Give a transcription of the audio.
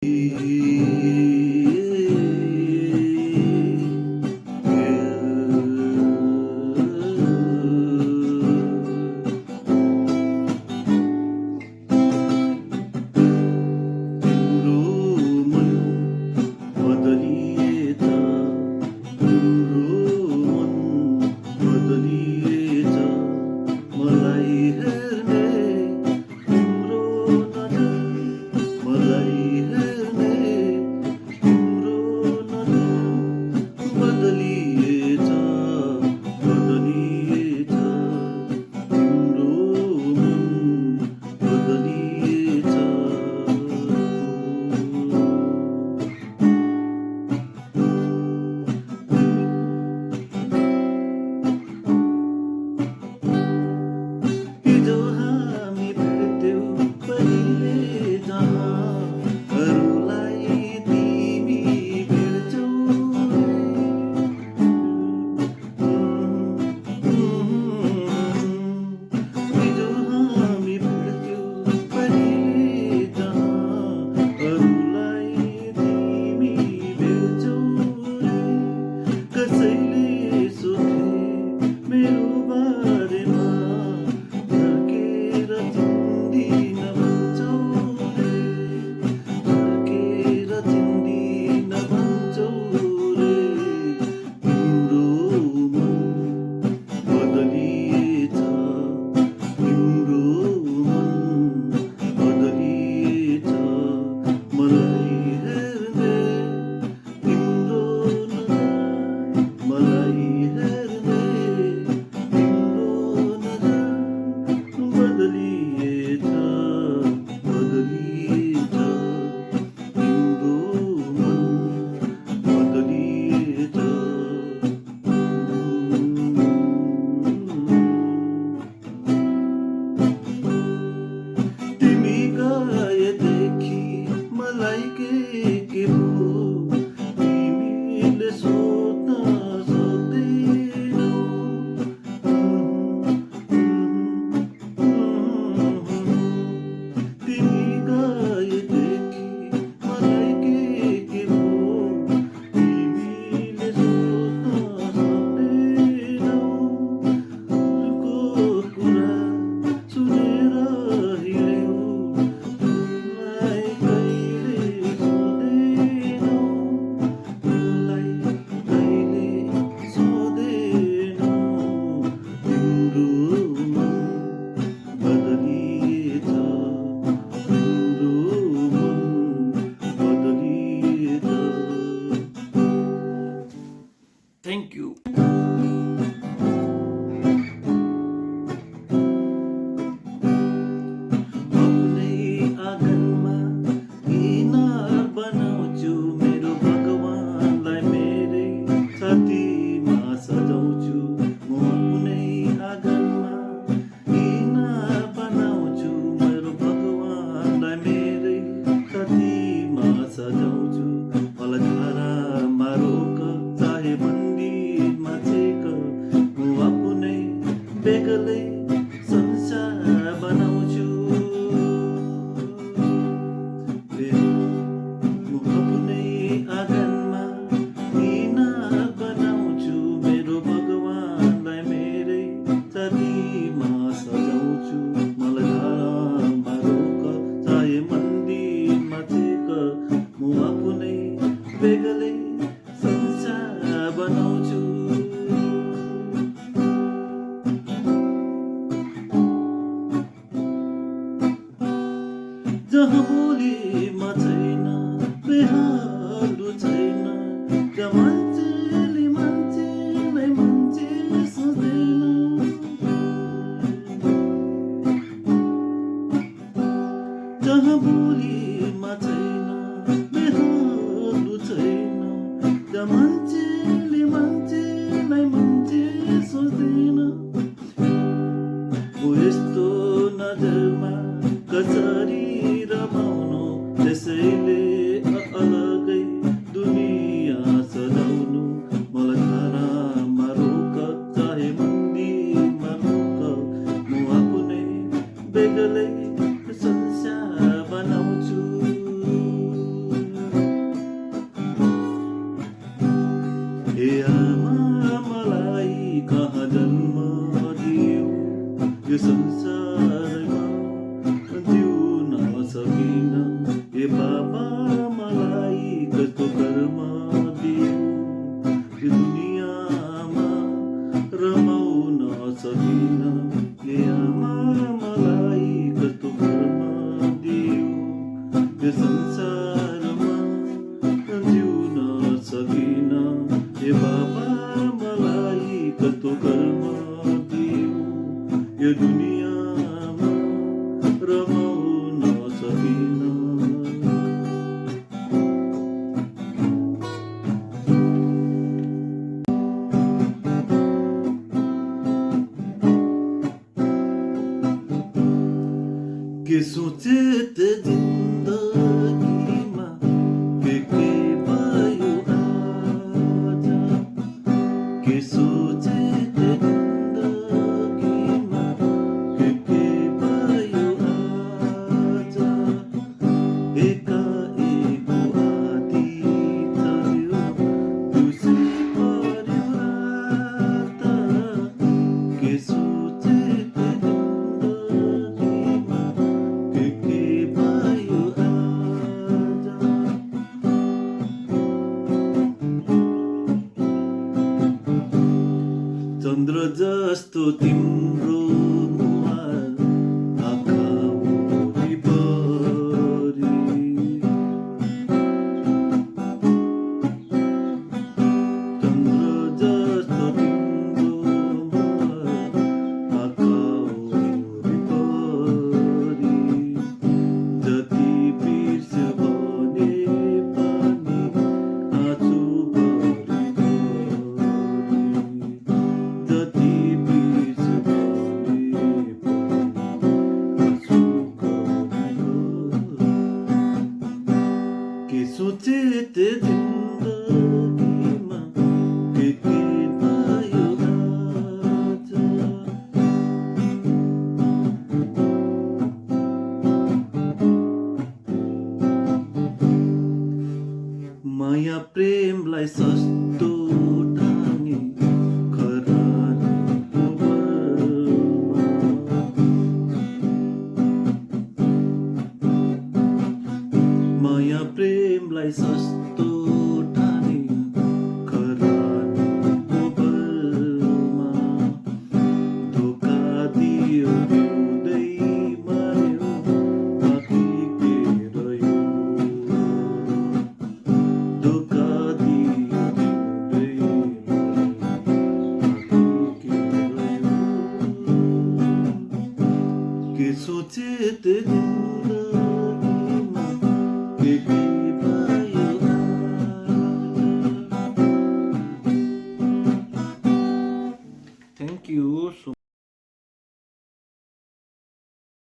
Thank you. आफ्नै आँगनमा किनार बनाउँछु, मेरो भगवानलाई मेरै छातीमा सजाउँछु। म आफ्नै आँगनमा किनार बनाउँछु, मेरो भगवानलाई मेरै छातीमा सजाउँछु। मलाई धारामा रोक चाहे मन्दिरमा छेक, म आफ्नै बेग्लै संसार बनाउँछु। म आफ्नै आँगनमा किनार बनाउँछु, मेरो भगवानलाई मेरै छातीमा सजाउँछु। मलाई धारामा रोक चाहे मन्दिरमा छेक, म आफ्नै बेग्लै संसार बनाउँछु। जहाँ बोलीमा छैन, बेहालु छैन, त्यहाँ मान्छेले मान्छेलाई मान्छे सोच्दैन। जहाँ बोलीमा छैन, बेहालु छैन, त्यहाँ मान्छेले मान्छेलाई मान्छे सोच्दैन। म यस्तो नजरमा कसरी रमाउनु, त्यसैले अलगै दुनियाँ सजाउनु। मलाई धारामा रोक चाहे मन्दिरमा रोक, म आफ्नै बेग्लै संसार बनाउँछु। सोचेथे जिन्दगीमा के भयो आज, के सोचेथे जिन्दगीमा के भयो आज, एकाएक आधी चल्यो तुसी पर्यो रात, के सोचेथे जिन्दगीमा के भयो आज। चन्द्र जस्तो तिम्रो मुहार आँखा वरिपरि, चन्द्र जस्तो तिम्रो मुहार आँखा वरिपरि, जति बिर्स्यो भने पनि आँसुभरि जति बिर्स्यो भने पनि के सोचेथे जिन्दगीमा के भयो आज। माया प्रेमलाई सस्तो ठानी खरानीको बलमा, माया प्रेमलाई सस्तो ठानी खरानीको बलमा, धोका दियो हिउँदै मार्यो बाँकी के रह्यो, धोका दियो हिउँदै मार्यो बाँकी के रह्यो, के सोचेथे जिन्दगीमा के